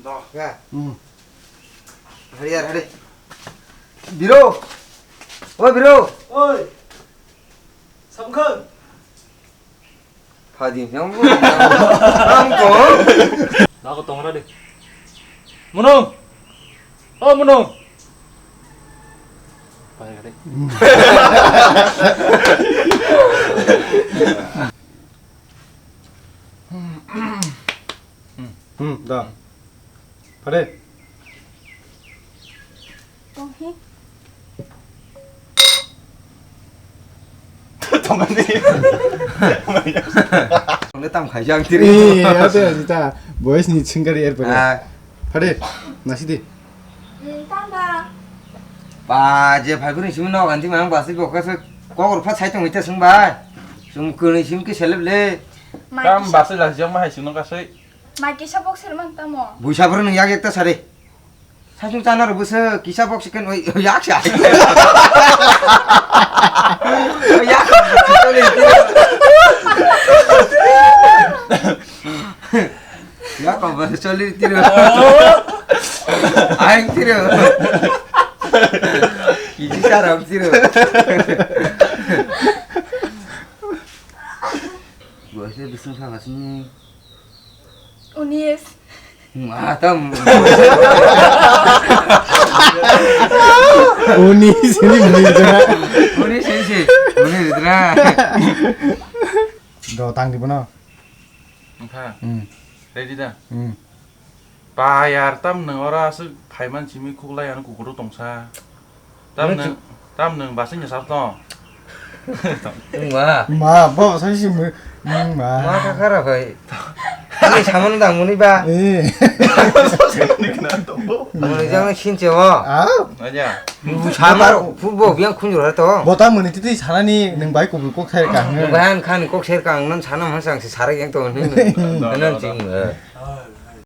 야. hadi hadi. Biro. Ôi Biro. ơi Sắm khơn Hadi yang không có. Đó có tông ra đi Muốn không? Muốn không? Phải ra đi 나. 그래. Nó tầm khải giang tí đi. 이 아들 진짜 뭐였니 친구리 에르버. À, 그래. 나시디. 땀봐. bà giờ phải có những nó gần thì mà bà sẽ có cái có phát sai trong người ta sống bà. Chúng cứ này chúng cái xe lấp lê. Cam bà sẽ là giống mà hay chúng nó ca sĩ 마이키 샤복스만 따모. 부샤 버는 약 액다 사래. 사중 짜나로 부서 기사 복식은 약시 아이. 약. 약 còn solid tiro. Anh tiro. Iki sarap tiro. Gua sih bisa sama sini. 오니스. 아, 땀. 오니 신이 뭐이더라? 우리 신시. 우리 얘들아. 너 당디구나. Ha 응. đây đi nè 응. bà ya tam nương ora sự phải man chỉ mi khúc lai ăn củ củ tông sa tam nương bà sinh nhật sao to 응, 마, 뭐 사실 뭐 마 마. 카카라 거의. 이게 잠은 당문이 봐. 예. 오늘 장은 신체와. 아, nói nha 자마로 부부 그냥 큰 줄 알았다. 뭐 때문에 뜻이 잘하니 능 마이크 불꼭 살까? 한 칸 꼭 세일 깡는 사람 항상 사람 그냥 또 너는 지금